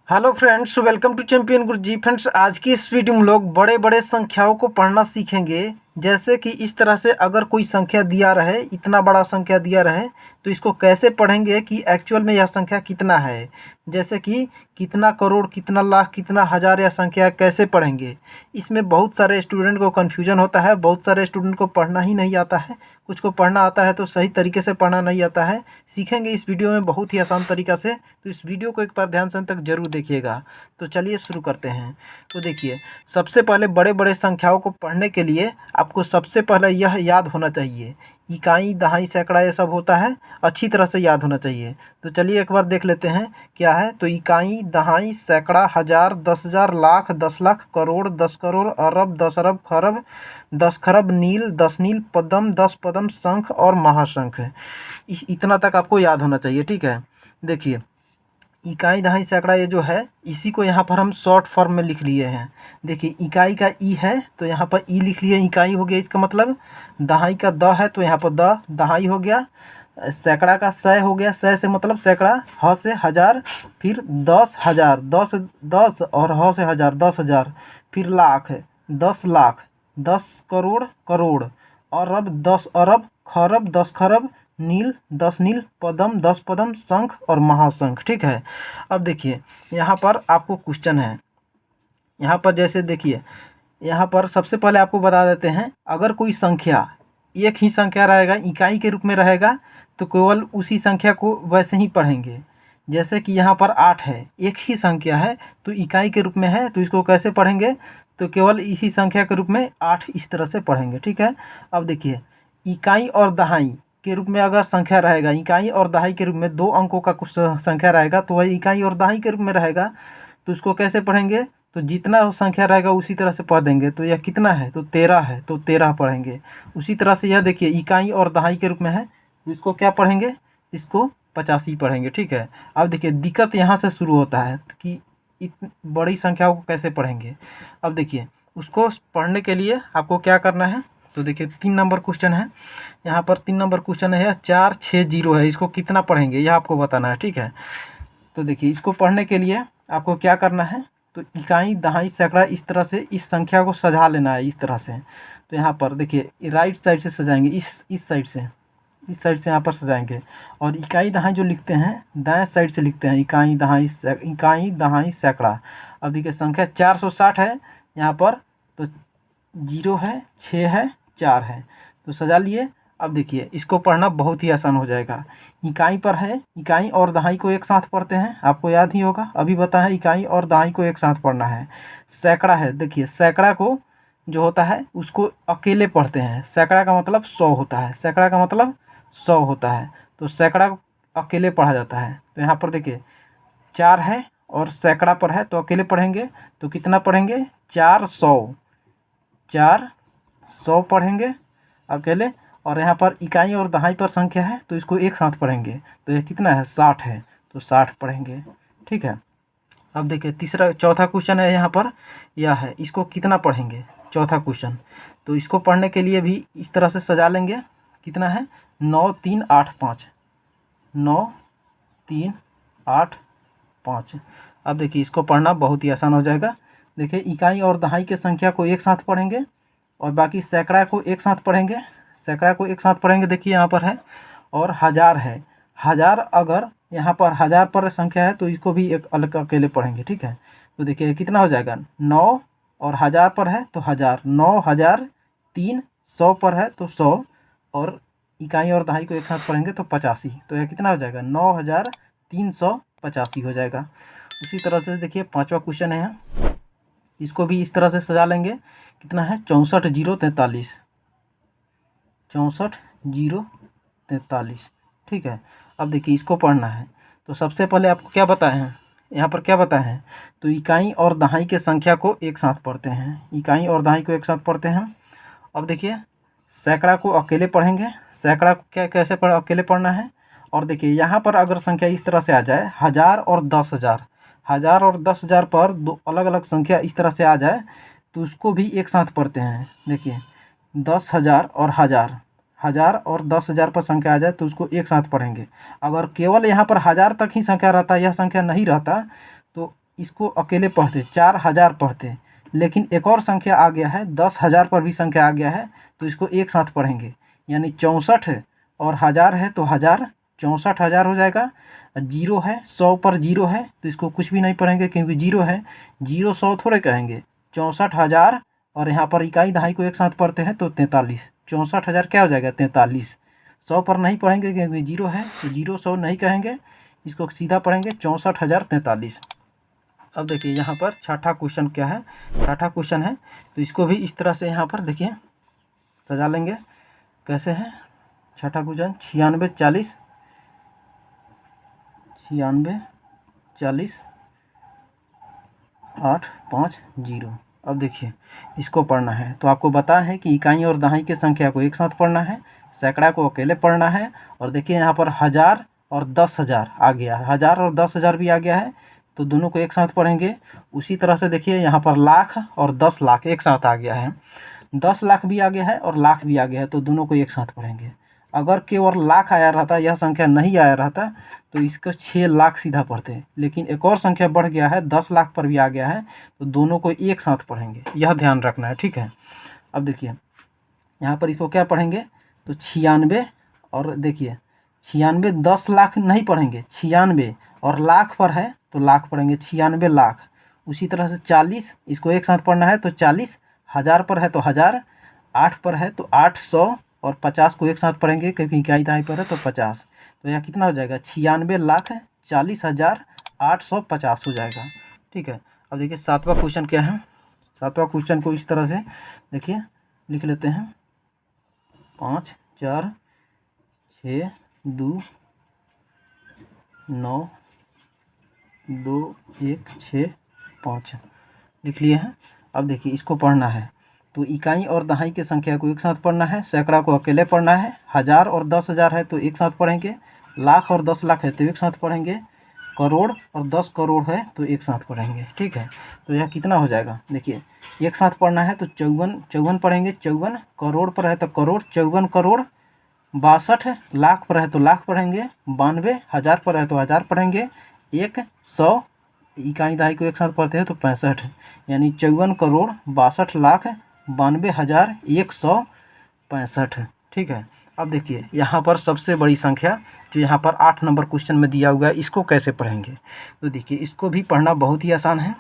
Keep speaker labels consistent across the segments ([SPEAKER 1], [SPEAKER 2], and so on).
[SPEAKER 1] Hello friends, welcome to champion Guruji. Friends, आज की इस वीडियो में लोग बड़े बड़े संख्याओं को पढ़ना सीखेंगे। जैसे कि इस तरह से अगर कोई संख्या दिया रहे, इतना बड़ा संख्या दिया रहे, तो इसको कैसे पढ़ेंगे कि एक्चुअल में यह संख्या कितना है। जैसे कि कितना करोड़, कितना लाख, कितना हज़ार, यह संख्या कैसे पढ़ेंगे। इसमें बहुत सारे स्टूडेंट को कन्फ्यूजन होता है, बहुत सारे स्टूडेंट को पढ़ना ही नहीं आता है, कुछ को पढ़ना आता है तो सही तरीके से पढ़ना नहीं आता है। सीखेंगे इस वीडियो में बहुत ही आसान तरीक़ा से, तो इस वीडियो को एक बार ध्यान से अंत तक जरूर देखिएगा। तो चलिए शुरू करते हैं। तो देखिए, सबसे पहले बड़े बड़े संख्याओं को पढ़ने के लिए आपको सबसे पहले यह याद होना चाहिए, इकाई, दहाई, सैकड़ा, ये सब होता है, अच्छी तरह से याद होना चाहिए। तो चलिए एक बार देख लेते हैं क्या है। तो इकाई, दहाई, सैकड़ा, हज़ार, 10,000, लाख, 10 लाख, करोड़, 10 करोड़, अरब, 10 अरब, खरब, 10 खरब, नील, 10 नील, पद्म, 10 पद्म, शंख और महाशंख है। इतना तक आपको याद होना चाहिए, ठीक है। देखिए, इकाई, दहाई, सैकड़ा, ये जो है इसी को यहाँ पर हम शॉर्ट फॉर्म में लिख लिए हैं। देखिए, इकाई का ई है तो यहाँ पर ई लिख लिए, इकाई हो गया इसका मतलब। दहाई का द है तो यहाँ पर द दहाई हो गया। सैकड़ा का सै हो गया, सै से मतलब सैकड़ा, ह से हज़ार, फिर 10,000, 10 10 और ह से हज़ार, 10,000, फिर लाख, 10 लाख, 10 करोड़, करोड़, अरब, 10 अरब, खरब, 10 खरब, नील, 10 नील, पद्म, 10 पद्म, शंख और महाशंख, ठीक है। अब देखिए, यहाँ पर आपको क्वेश्चन है। यहाँ पर जैसे देखिए, यहाँ पर सबसे पहले आपको बता देते हैं, अगर कोई संख्या एक ही संख्या रहेगा, इकाई के रूप में रहेगा, तो केवल उसी संख्या को वैसे ही पढ़ेंगे। जैसे कि यहाँ पर 8 है, एक ही संख्या है तो इकाई के रूप में है, तो इसको कैसे पढ़ेंगे, तो केवल इसी संख्या के रूप में 8 इस तरह से पढ़ेंगे, ठीक है। अब देखिए, इकाई और दहाई के रूप में अगर संख्या रहेगा, इकाई और दहाई के रूप में 2 अंकों का कुछ संख्या रहेगा, तो वही इकाई और दहाई के रूप में रहेगा। तो उसको कैसे पढ़ेंगे, तो जितना संख्या रहेगा उसी तरह से पढ़ देंगे। तो यह कितना है, तो 13 है, तो 13 पढ़ेंगे। उसी तरह से यह देखिए, इकाई और दहाई के रूप में है, तो इसको क्या पढ़ेंगे, इसको 85 पढ़ेंगे, ठीक है। अब देखिए, दिक्कत यहाँ से शुरू होता है कि इतनी बड़ी संख्याओं को कैसे पढ़ेंगे। अब देखिए, उसको पढ़ने के लिए आपको क्या करना है। तो देखिए, 3 नंबर क्वेश्चन है, यहाँ पर 3 नंबर क्वेश्चन है, 460 है, इसको कितना पढ़ेंगे यह आपको बताना है, ठीक है। तो देखिए, इसको पढ़ने के लिए आपको क्या करना है, तो इकाई, दहाई, सैकड़ा, इस तरह से इस संख्या को सजा लेना है, इस तरह से। तो यहाँ पर देखिए, राइट साइड से सजाएंगे, इस साइड से, इस साइड से यहाँ पर सजाएंगे। और इकाई, दहाई जो लिखते हैं दाएं साइड से लिखते हैं, इकाई, दहाई, सैकड़ा। अब देखिए, संख्या 460 है यहाँ पर, तो 0 है, 6 है, 4 है, तो सजा लिए। अब देखिए, इसको पढ़ना बहुत ही आसान हो जाएगा। इकाई पर है, इकाई और दहाई को एक साथ पढ़ते हैं, आपको याद ही होगा, अभी बताया इकाई और दहाई को एक साथ पढ़ना है। सैकड़ा है, देखिए सैकड़ा को जो होता है उसको अकेले पढ़ते हैं। सैकड़ा का मतलब 100 होता है, सैकड़ा का मतलब 100 होता है, तो सैकड़ा अकेले पढ़ा जाता है। तो यहाँ पर देखिए, 4 है और सैकड़ा पर है तो अकेले पढ़ेंगे, तो कितना पढ़ेंगे, 400, 400 पढ़ेंगे अकेले। और यहाँ पर इकाई और दहाई पर संख्या है तो इसको एक साथ पढ़ेंगे, तो ये कितना है, 60 है, तो 60 पढ़ेंगे, ठीक है। अब देखिए, चौथा क्वेश्चन है यहाँ पर, यह है, इसको कितना पढ़ेंगे, चौथा क्वेश्चन। तो इसको पढ़ने के लिए भी इस तरह से सजा लेंगे, कितना है, 9 3 8 5, 9 3 8 5। अब देखिए, इसको पढ़ना बहुत ही आसान हो जाएगा। देखिए, इकाई और दहाई के संख्या को एक साथ पढ़ेंगे और बाकी सैकड़ा को एक साथ पढ़ेंगे, सैकड़ा को एक साथ पढ़ेंगे। देखिए, यहाँ पर है, और हज़ार है, हज़ार अगर यहाँ पर हज़ार पर संख्या है तो इसको भी एक अलग अकेले पढ़ेंगे, ठीक है। तो देखिए, कितना हो जाएगा, 9 और हज़ार पर है तो हज़ार, 9,000, 3 100 पर है तो 100, और इकाई और दहाई को एक साथ पढ़ेंगे तो 85, तो यह कितना हो जाएगा, 9,385 हो जाएगा। उसी तरह से देखिए, पाँचवा क्वेश्चन है, इसको भी इस तरह से सजा लेंगे, कितना है, 64,043, 64,043, ठीक है। अब देखिए, इसको पढ़ना है, तो सबसे पहले आपको क्या बताए हैं, यहाँ पर क्या बताए हैं, तो इकाई और दहाई के संख्या को एक साथ पढ़ते हैं, इकाई और दहाई को एक साथ पढ़ते हैं। अब देखिए, सैकड़ा को अकेले पढ़ेंगे, सैकड़ा को कैसे अकेले पढ़ना है। और देखिए, यहाँ पर अगर संख्या इस तरह से आ जाए, 1000 और 10,000, 1000 और 10,000 पर दो अलग अलग संख्या इस तरह से आ जाए तो उसको भी एक साथ पढ़ते हैं। देखिए, 10,000 और 1000, 1000 और 10,000 पर संख्या आ जाए तो उसको एक साथ पढ़ेंगे। अगर केवल यहाँ पर 1000 तक ही संख्या रहता, यह संख्या नहीं रहता, तो इसको अकेले पढ़ते, 4000 पढ़ते, लेकिन एक और संख्या आ गया है, 10,000 पर भी संख्या आ गया है, तो इसको एक साथ पढ़ेंगे। यानी 64 और 1000 है तो 1000, 64,000 हो जाएगा। जीरो है, 100 पर जीरो है तो इसको कुछ भी नहीं पढ़ेंगे क्योंकि जीरो है। जीरो 100 थोड़े कहेंगे, 64,000 और यहाँ पर इकाई दहाई को एक साथ पढ़ते हैं तो 43। 64,000 क्या हो जाएगा? 43। 100 पर नहीं पढ़ेंगे क्योंकि जीरो है, तो जीरो 100 नहीं कहेंगे, इसको सीधा पढ़ेंगे 64,043। अब देखिए यहाँ पर छठा क्वेश्चन क्या है, छठा क्वेश्चन है, तो इसको भी इस तरह से यहाँ पर देखिए सजा लेंगे। कैसे है छठा क्वेश्चन? 96 40, 96 40 8 5 0। अब देखिए इसको पढ़ना है, तो आपको पता है कि इकाई और दहाई की संख्या को एक साथ पढ़ना है, सैकड़ा को अकेले पढ़ना है। और देखिए यहाँ पर 1000 और 10,000 आ गया है, 1000 और 10,000 भी आ गया है, तो दोनों को एक साथ पढ़ेंगे। उसी तरह से देखिए यहाँ पर लाख और 10 लाख एक साथ आ गया है, 10 लाख भी आ गया है और लाख भी आ गया है, तो दोनों को एक साथ पढ़ेंगे। अगर केवल लाख आया रहता, यह संख्या नहीं आया रहता, तो इसको 6 लाख सीधा पढ़ते, लेकिन एक और संख्या बढ़ गया है, 10 लाख पर भी आ गया है, तो दोनों को एक साथ पढ़ेंगे, यह ध्यान रखना है, ठीक है। अब देखिए यहाँ पर इसको क्या पढ़ेंगे, तो 96 और देखिए 96 10 लाख नहीं पढ़ेंगे, 96 और लाख पर है तो लाख पढ़ेंगे, 96 लाख। उसी तरह से 40 इसको एक साथ पढ़ना है तो 40, 1000 पर है तो 1000, 8 पर है तो 800 और 50 को एक साथ पढ़ेंगे क्योंकि इकाई दहाई पर है तो 50। तो यह कितना हो जाएगा? 96 लाख 40,850 हो जाएगा, ठीक है। अब देखिए सातवां क्वेश्चन क्या है, सातवां क्वेश्चन को इस तरह से देखिए लिख लेते हैं। 5 4 6 2 9 2 1 6 5 लिख लिए हैं। अब देखिए इसको पढ़ना है, तो इकाई और दहाई की संख्या को एक साथ पढ़ना है, सैकड़ा को अकेले पढ़ना है, 1000 और 10,000 है तो एक साथ पढ़ेंगे, लाख और 10 लाख है तो एक साथ पढ़ेंगे, करोड़ और 10 करोड़ है तो एक साथ पढ़ेंगे, ठीक है। तो यह कितना हो जाएगा? देखिए एक साथ पढ़ना है तो 54 पढ़ेंगे, 54 करोड़ पर है तो करोड़, 54 करोड़, 62 लाख पर है तो लाख पढ़ेंगे, 92 हज़ार पर है तो हज़ार पढ़ेंगे, 100 इकाई दहाई को एक साथ पढ़ते हैं तो 65, यानी 54 करोड़ 62 लाख 92,165, ठीक है। अब देखिए यहाँ पर सबसे बड़ी संख्या जो यहाँ पर 8 नंबर क्वेश्चन में दिया हुआ है, इसको कैसे पढ़ेंगे? तो देखिए इसको भी पढ़ना बहुत ही आसान है।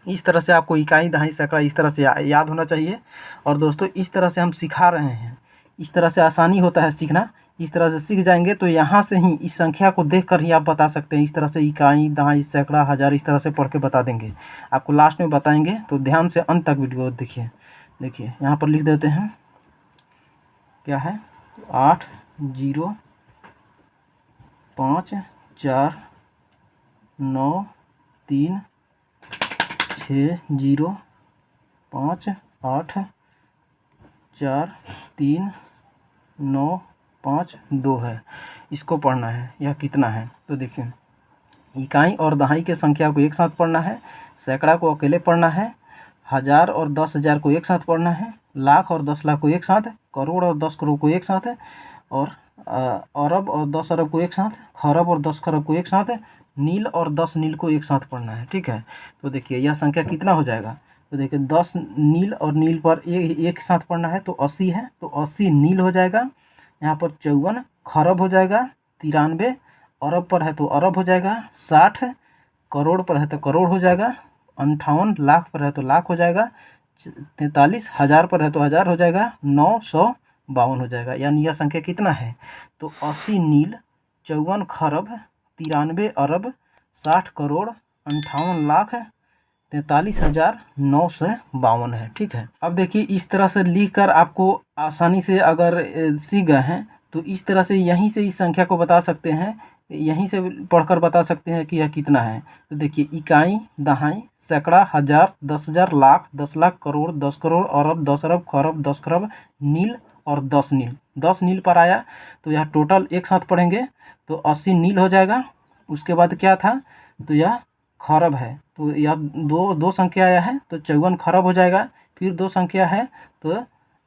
[SPEAKER 1] इस तरह से आपको इकाई दहाई सैकड़ा इस तरह से याद होना चाहिए। और दोस्तों इस तरह से हम सिखा रहे हैं, इस तरह से आसानी होता है सीखना। इस तरह से सीख जाएंगे तो यहाँ से ही इस संख्या को देखकर ही आप बता सकते हैं। इस तरह से इकाई दहाई सैकड़ा हज़ार इस तरह से पढ़ के बता देंगे, आपको लास्ट में बताएंगे, तो ध्यान से अंत तक वीडियो देखिए। देखिए यहाँ पर लिख देते हैं क्या है, 8 0 5 4 9 3 6 0 5 8 4 3 9 5 2 है, इसको पढ़ना है। यह कितना है? तो देखिए इकाई और दहाई के संख्या को एक साथ पढ़ना है, सैकड़ा को अकेले पढ़ना है, 1000 और 10,000 को एक साथ पढ़ना है, लाख और 10 लाख को एक साथ, करोड़ और 10 करोड़ को एक साथ है, और अरब और 10 अरब को एक साथ, खरब और 10 खरब को एक साथ, नील और 10 नील को एक साथ पढ़ना है, ठीक है। तो देखिए यह संख्या कितना हो जाएगा? तो देखिए 10 नील और नील पर एक साथ पढ़ना है तो 80 है, तो 80 नील हो जाएगा। यहाँ पर 54 खरब हो जाएगा, 93 अरब पर है तो अरब हो जाएगा, 60 करोड़ पर है तो करोड़ हो जाएगा, 58 लाख पर है तो लाख हो जाएगा, 43 हज़ार पर है तो हज़ार हो जाएगा, 952 हो जाएगा। यानी यह संख्या कितना है? तो 80 नील, 54 खरब, 93 अरब, 60 करोड़, 58 लाख, 43,952 है, ठीक है। अब देखिए इस तरह से लिखकर आपको आसानी से अगर सीख गए हैं तो इस तरह से यहीं से इस संख्या को बता सकते हैं, यहीं से पढ़कर बता सकते हैं कि यह कितना है। तो देखिए इकाई दहाई सैकड़ा हज़ार 10,000 लाख 10 लाख करोड़ 10 करोड़ अरब 10 अरब खरब 10 खरब नील और 10 नील, 10 नील पर आया तो यह टोटल एक साथ पढ़ेंगे तो 80 नील हो जाएगा। उसके बाद क्या था? तो यह खरब है, तो यह दो संख्या आया है तो 54 खरब हो जाएगा। फिर दो संख्या है तो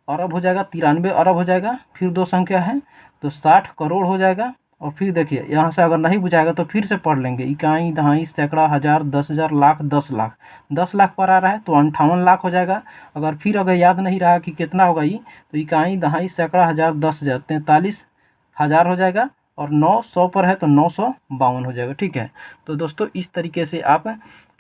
[SPEAKER 1] अरब हो जाएगा, 93 अरब हो जाएगा। फिर दो संख्या है तो 60 करोड़ हो जाएगा। और फिर देखिए यहाँ से अगर नहीं बुझाएगा तो फिर से पढ़ लेंगे। इकाई, दहाई, सैकड़ा, हज़ार, 10,000, लाख, 10 लाख। 10 लाख पर आ रहा है तो 58 लाख हो जाएगा। अगर याद नहीं रहा कि कितना होगा ये, तो इकाई, दहाई, सैकड़ा, हज़ार, 10,000, 43,000 हो जाएगा। और 900 पर है तो 952 हो जाएगा। ठीक है, तो दोस्तों इस तरीके से आप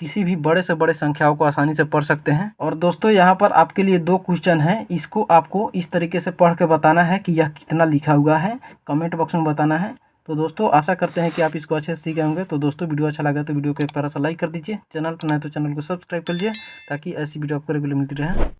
[SPEAKER 1] किसी भी बड़े से बड़े संख्याओं को आसानी से पढ़ सकते हैं। और दोस्तों यहाँ पर आपके लिए 2 क्वेश्चन हैं, इसको आपको इस तरीके से पढ़ के बताना है कि यह कितना लिखा हुआ है, कमेंट बॉक्स में बताना है। तो दोस्तों आशा करते हैं कि आप इसको अच्छे से सीखे होंगे। तो दोस्तों वीडियो अच्छा लगा तो वीडियो को एक प्यारा सा लाइक कर दीजिए, चैनल पर नए तो चैनल को सब्सक्राइब कर लीजिए, ताकि ऐसी वीडियो आपको रेगुलर मिलती रहे।